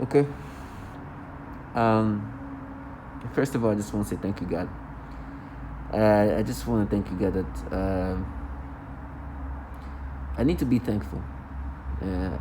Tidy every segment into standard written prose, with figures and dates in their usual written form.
Okay. Um. First of all, I just want to say thank you, God. I just want to thank you, God, that I need to be thankful. Uh,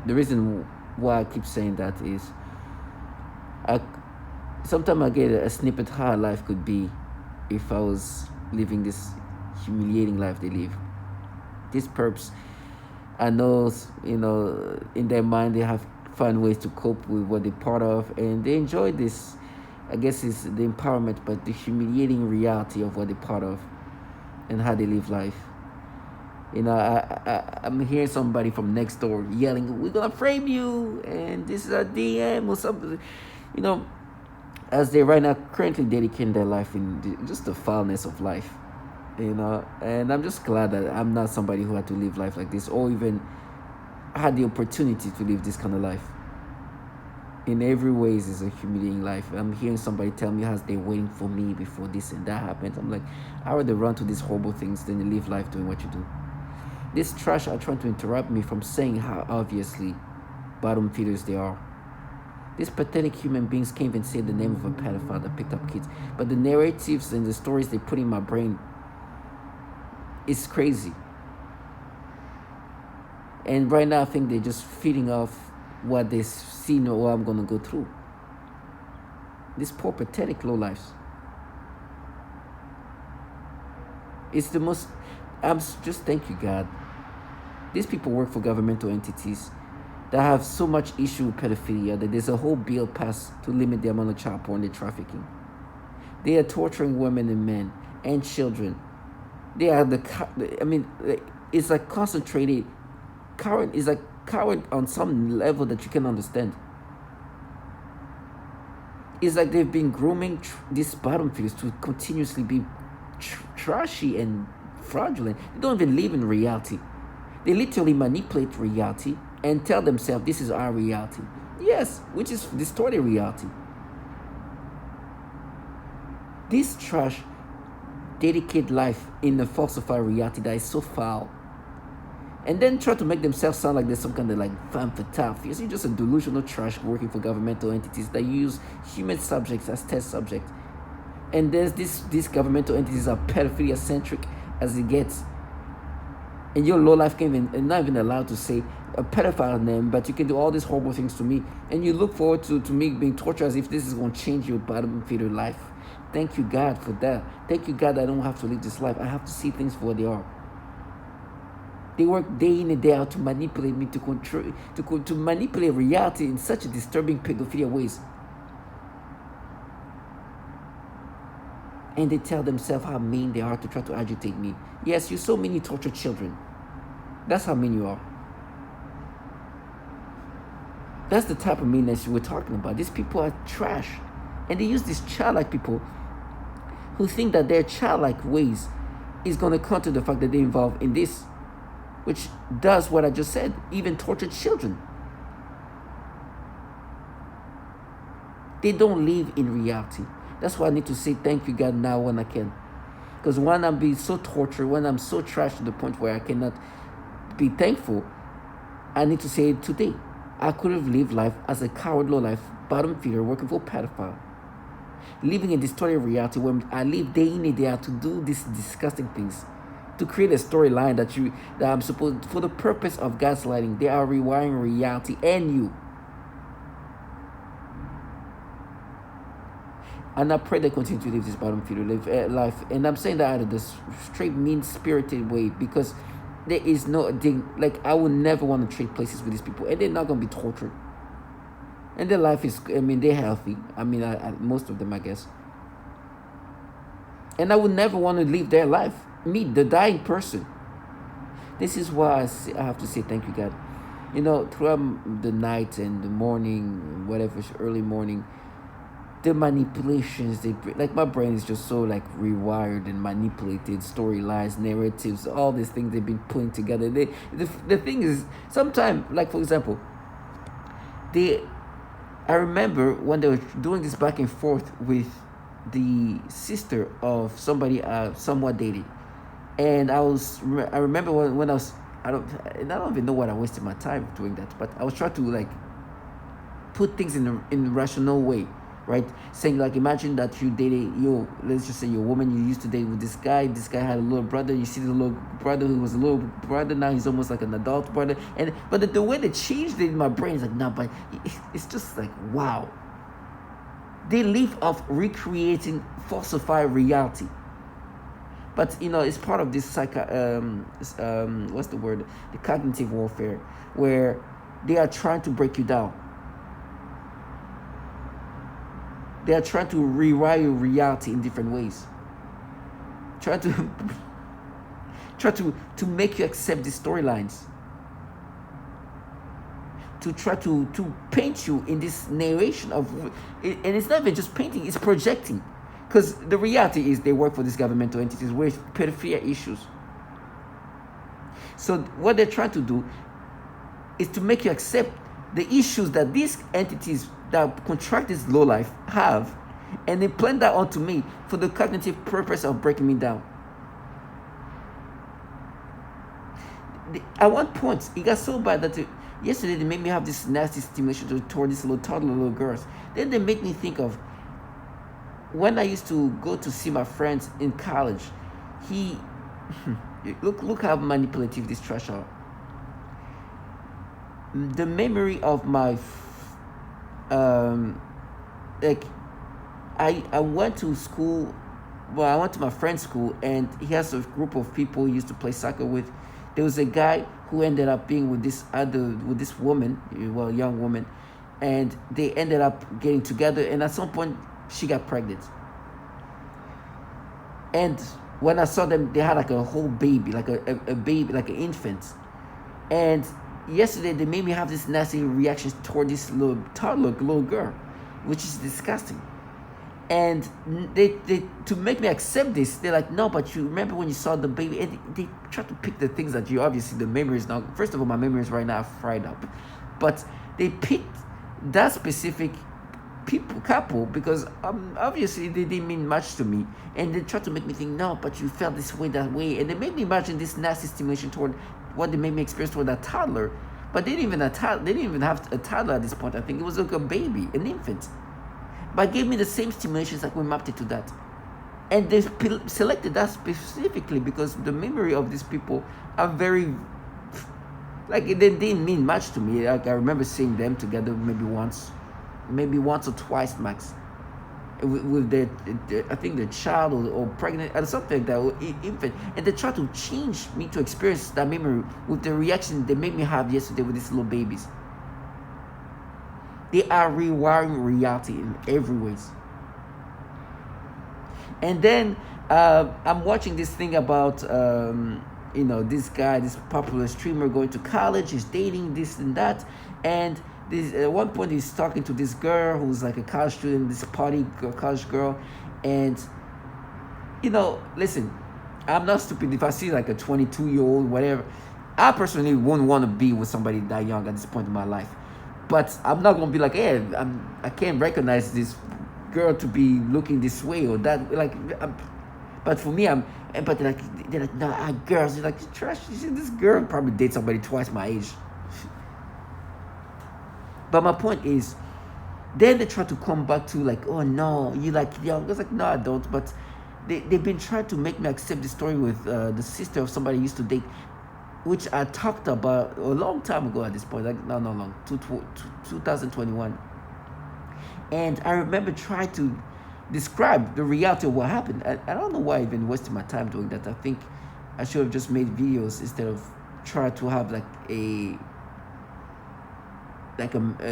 the reason why I keep saying that is, I sometimes I get a snippet how life could be if I was living this humiliating life they live. These perps, I know, in their mind they have found ways to cope with what they're part of, and they enjoy this. I guess it's the empowerment, but the humiliating reality of what they're part of and how they live life. I'm hearing somebody from next door yelling, "We're gonna frame you," and this is a DM or something. You know, as they right now currently dedicating their life in just the foulness of life. And I'm just glad that I'm not somebody who had to live life like this, or even had the opportunity to live this kind of life. In every ways, it's a humiliating life. I'm hearing somebody tell me how they're waiting for me before this and that happens. I'm like, I rather run to these horrible things than live life doing what you do. This trash are trying to interrupt me from saying how obviously bottom feeders they are. These pathetic human beings can't even say the name of a pedophile that picked up kids. But the narratives and the stories they put in my brain is crazy. And right now I think they're just feeding off what they see or what I'm gonna go through. These poor pathetic low lives. It's the most just thank you, God. These people work for governmental entities that have so much issue with pedophilia that there's a whole bill passed to limit the amount of child porn they're trafficking. They are torturing women and men and children. They are it's like concentrated current is like current on some level that you can understand. It's like they've been grooming these bottom feeders to continuously be trashy and fraudulent. They don't even live in reality. They literally manipulate reality and tell themselves this is our reality. Yes, which is distorted reality. This trash dedicate life in a falsified reality that is so foul. And then try to make themselves sound like there's some kind of like femme fatale. You're just a delusional trash working for governmental entities that use human subjects as test subjects. And there's these governmental entities are pedophilia centric as it gets. And your low life can't even, and not even allowed to say a pedophile name, but you can do all these horrible things to me. And you look forward to me being tortured as if this is going to change your bottom feeder life. Thank you, God, for that. Thank you, God, that I don't have to live this life. I have to see things for what they are. They work day in and day out to manipulate me, to control, to manipulate reality in such a disturbing pedophilia ways. And they tell themselves how mean they are to try to agitate me. Yes, you so many tortured children. That's how mean you are. That's the type of meanness we're talking about. These people are trash. And they use these childlike people who think that their childlike ways is going to counter the fact that they're involved in this, which does what I just said, even tortured children. They don't live in reality. That's why I need to say thank you, God, now when I can. Because when I'm being so tortured, when I'm so trashed to the point where I cannot be thankful, I need to say it today. I could have lived life as a coward, low-life, bottom feeder, working for a pedophile. Living in distorted reality where I live day in and day out to do these disgusting things. To create a storyline that I'm supposed, for the purpose of gaslighting. They are rewiring reality and you. And I pray they continue to live this bottom feeder life. And I'm saying that out of this straight mean-spirited way because there is no thing, like I would never want to trade places with these people. And they're not going to be tortured. And their life is, they're healthy. Most of them, I guess. And I would never want to live their life. Me, the dying person. This is why I have to say thank you, God. Throughout the night and the morning, whatever, early morning, the manipulations like my brain is just so like rewired and manipulated, storylines, narratives, all these things they've been putting together. The thing is, sometimes, like for example, I remember when they were doing this back and forth with the sister of somebody somewhat dated, and I remember when I don't even know what I wasted my time doing that, but I was trying to like put things in a rational way, right? Saying like, imagine that you dated you, let's just say you're a woman, you used to date with this guy. This guy had a little brother. You see the little brother who was a little brother, now he's almost like an adult brother. And but the way they changed it in my brain is like, no, but it's just like, wow. They live off recreating falsified reality. But it's part of this what's the word? The cognitive warfare, where they are trying to break you down. They are trying to rewire reality in different ways. Try to make you accept the storylines. To try to paint you in this narration of, and it's not even just painting, it's projecting. Because the reality is they work for these governmental entities with pedophilia issues. So what they're trying to do is to make you accept the issues that these entities that contract this low life have, and they plant that onto me for the cognitive purpose of breaking me down. At one point, it got so bad that yesterday they made me have this nasty stimulation toward these toddler little girls. Then they made me think of when I used to go to see my friends in college. He look how manipulative this trash are. The memory of my like I went to school. Well, I went to my friend's school, and he has a group of people he used to play soccer with. There was a guy who ended up being with this woman, well, young woman, and they ended up getting together. And at some point, she got pregnant. And when I saw them, they had like a whole baby, like a baby, like an infant. And yesterday, they made me have this nasty reaction toward this little toddler, little girl, which is disgusting. And they to make me accept this, they're like, no, but you remember when you saw the baby? And they try to pick the things that you obviously, the memories now. First of all, my memories right now are fried up, but they picked that specific couple because obviously they didn't mean much to me, and they tried to make me think, no, but you felt this way, that way, and they made me imagine this nasty stimulation toward what they made me experience toward that toddler. But they didn't even have a toddler at this point. I think it was like a baby, an infant. But gave me the same stimulations, like we mapped it to that. And they selected that specifically because the memory of these people are very, like, they didn't mean much to me. Like, I remember seeing them together maybe once or twice max. With their I think the child or pregnant or something like that, or infant. And they try to change me to experience that memory with the reaction they made me have yesterday with these little babies. They are rewiring reality in every ways. And then I'm watching this thing about this guy, this popular streamer going to college. He's dating this and that, and this at one point he's talking to this girl who's like a college student, this college girl, and listen, I'm not stupid. If I see like a 22-year-old, whatever, I personally wouldn't want to be with somebody that young at this point in my life. But I'm not gonna be like, hey, I can't recognize this girl to be looking this way or that. But for me, but they're like, no, girls. They're like, trash. This girl probably dates somebody twice my age. But my point is, then they try to come back to like, oh no, you like young. I was like, no, I don't. But they've been trying to make me accept the story with the sister of somebody I used to date, which I talked about a long time ago at this point, like not long, 2021. And I remember trying to describe the reality of what happened. I don't know why I even wasted my time doing that. I think I should have just made videos instead of try to have like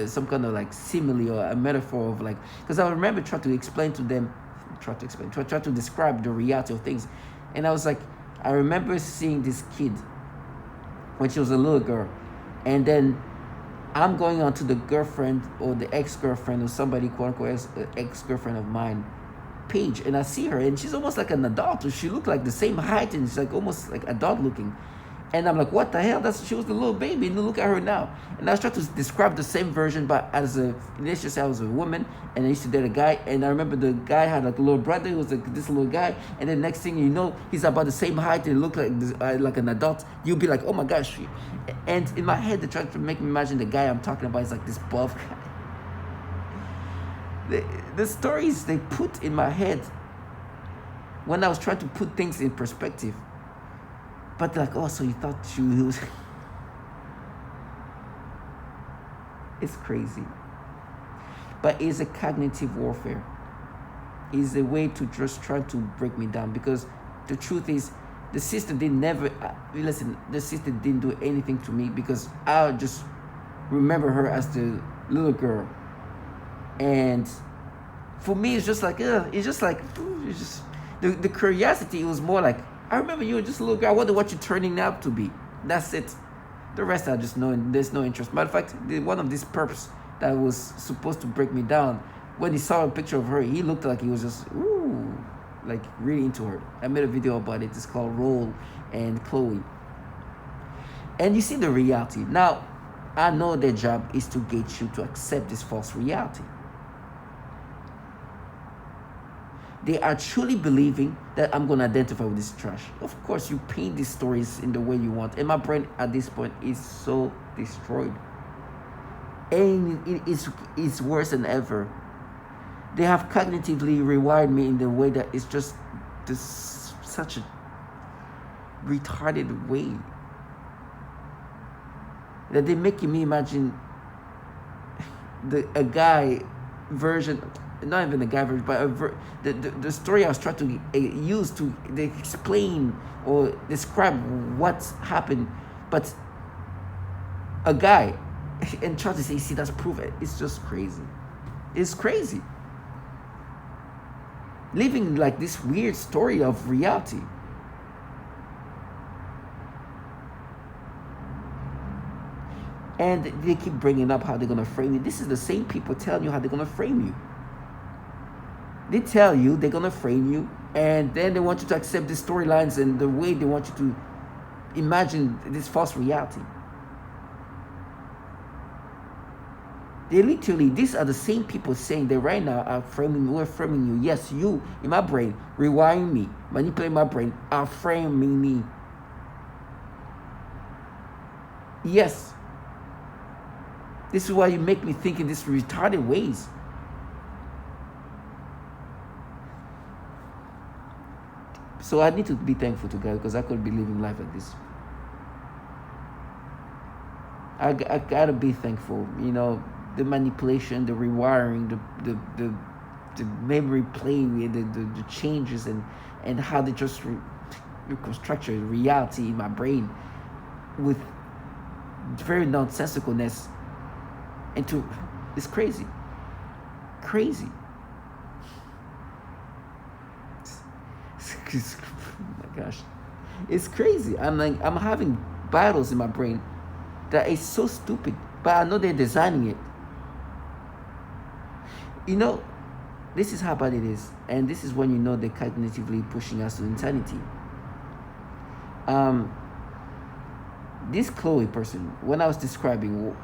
some kind of like simile or a metaphor of like, because I remember trying to explain to them, try to describe the reality of things. And I was like, I remember seeing this kid when she was a little girl, and then I'm going on to the girlfriend or the ex-girlfriend or somebody, quote unquote, ex-girlfriend of mine page, and I see her, and she's almost like an adult. She looked like the same height, and she's like almost like adult looking. And I'm like, what the hell? She was the little baby, and look at her now. And I was trying to describe the same version, but let's just say I was a woman, and I used to date a guy, and I remember the guy had like a little brother who was like this little guy, and then next thing you know, he's about the same height and look like an adult. You'll be like, oh my gosh. And in my head, they tried to make me imagine the guy I'm talking about is like this buff guy. the, the stories they put in my head when I was trying to put things in perspective. But like, oh, so you thought she was. It's crazy. But it's a cognitive warfare. It's a way to just try to break me down, because the truth is, the sister didn't never listen. The sister didn't do anything to me, because I just remember her as the little girl, and for me, it's just like, it's just like, it's just the curiosity. It was more like, I remember you were just a little girl. I wonder what you're turning out to be. That's it. The rest I just know. There's no interest. Matter of fact, one of these perps that was supposed to break me down, when he saw a picture of her, he looked like he was just like really into her. I made a video about it. It's called rewiring-Chloe. And you see the reality. Now, I know their job is to get you to accept this false reality. They are truly believing that I'm going to identify with this trash. Of course, you paint these stories in the way you want. And my brain at this point is so destroyed. And it's worse than ever. They have cognitively rewired me in the way that it's just such a retarded way. That they're making me imagine a guy version, not even a guy version, but the story I was trying to use to explain or describe what's happened, but a guy, and try to say, see, that's proof. It's just crazy. It's crazy. Living like this weird story of reality. And they keep bringing up how they're going to frame you. This is the same people telling you how they're going to frame you. They tell you they're going to frame you, and then they want you to accept the storylines and the way they want you to imagine this false reality. They literally, these are the same people saying that right now we're framing you. Yes, you, in my brain, rewiring me, manipulating my brain, are framing me. Yes. This is why you make me think in these retarded ways. So I need to be thankful to God, because I could be living life like this. I gotta be thankful, the manipulation, the rewiring, the memory playing, the changes, and how they just reconstruct reality in my brain with very nonsensicalness. It's crazy. Crazy. Oh my gosh. It's crazy. I'm having battles in my brain that is so stupid, but I know they're designing it. This is how bad it is, and this is when you know they're cognitively pushing us to insanity. This Chloe person, when I was describing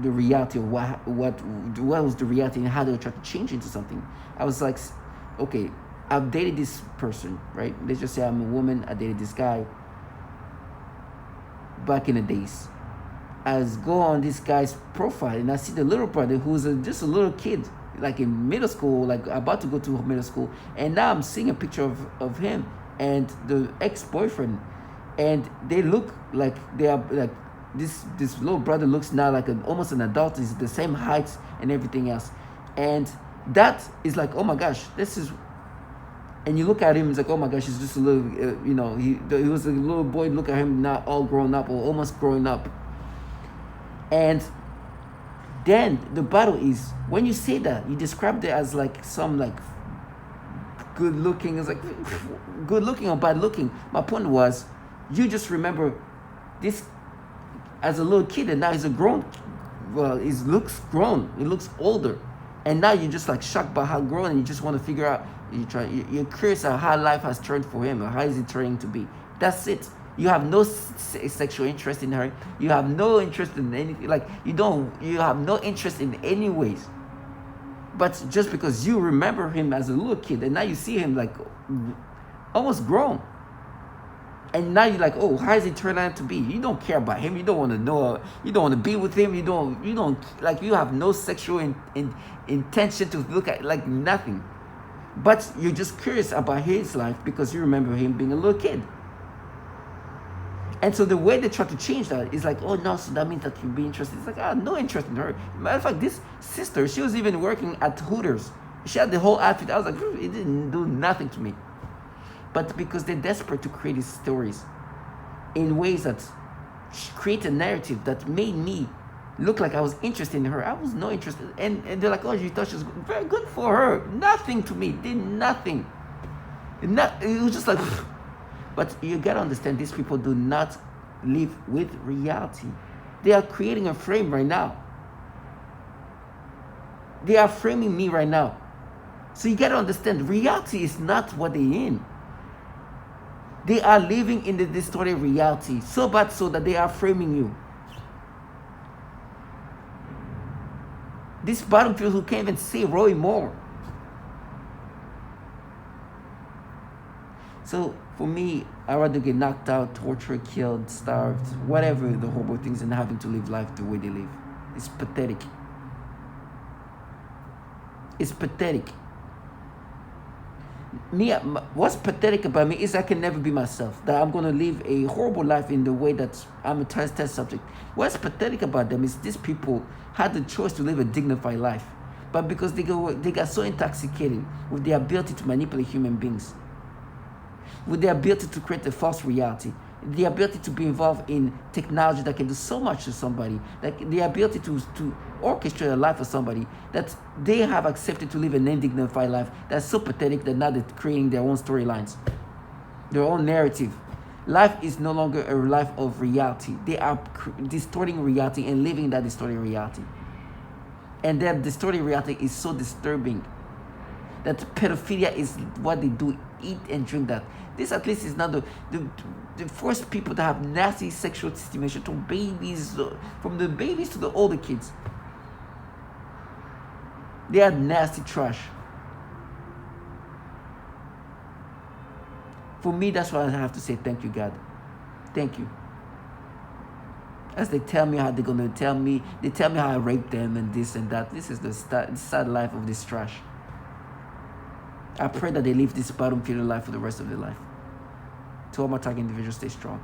the reality of what was the reality and how they were trying to change into something, I was like, okay, I've dated this person, right? Let's just say I'm a woman, I dated this guy back in the days. I go on this guy's profile and I see the little brother who's just a little kid, like in middle school, like about to go to middle school, and now I'm seeing a picture of him and the ex-boyfriend, and they look like they are like this little brother looks now like almost an adult. Is the same height and everything else, and that is like, oh my gosh, this is. And you look at him, it's like, oh my gosh, he's just a little, he was a little boy. Look at him now, all grown up or almost growing up. And then the battle is, when you say that, you described it as like some like good looking. It's like good looking or bad looking. My point was, you just remember this as a little kid, and now he's a grown. Well, he looks grown. He looks older, and now you're just like shocked by how grown, and you just want to figure out. You're curious about how life has turned for him, or how is it turning to be. That's it. You have no sexual interest in her. You have no interest in anything. Like you have no interest in any ways. But just because you remember him as a little kid, and now you see him like almost grown. And now you're like, oh, how does it turn out to be? You don't care about him. You don't want to know. You don't want to be with him. You don't like. You have no sexual intention to look at, like, nothing. But you're just curious about his life because you remember him being a little kid. And so the way they try to change that is like, oh no, so that means that you'll be interested. It's like, I have no interest in her. Matter of fact, this sister, she was even working at Hooters. She had the whole outfit. I was like, it didn't do nothing to me. But because they're desperate to create these stories in ways that create a narrative that made me look like I was interested in her. I was no interested. And they're like, oh, you thought she was good. Very good for her. Nothing to me. Did nothing. It was just like... But you gotta understand, these people do not live with reality. They are creating a frame right now. They are framing me right now. So you gotta understand, reality is not what they're in. They are living in the distorted reality, so bad so that they are framing you. This battlefield who can't even say Roy Moore. So for me, I'd rather get knocked out, tortured, killed, starved, whatever the horrible things, and having to live life the way they live. It's pathetic. It's pathetic. What's pathetic about me is I can never be myself. That I'm going to live a horrible life in the way that I'm a test subject. What's pathetic about them is these people had the choice to live a dignified life. But because they got so intoxicated with the ability to manipulate human beings, with the ability to create a false reality, the ability to be involved in technology that can do so much to somebody, like the ability to orchestrate a life for somebody, that they have accepted to live an undignified life that's so pathetic that now they're creating their own storylines, their own narrative. Life is no longer a life of reality. They are distorting reality and living that distorted reality. And that distorted reality is so disturbing that pedophilia is what they do, eat and drink that. This at least is not the first people that have nasty sexual stimulation to babies, from the babies to the older kids. They are nasty trash. For me, that's why I have to say thank you, God. Thank you. As they tell me how they're going to tell me, they tell me how I raped them and this and that. This is the sad life of this trash. I pray that they live this battlefield life for the rest of their life. To all my target individuals, stay strong.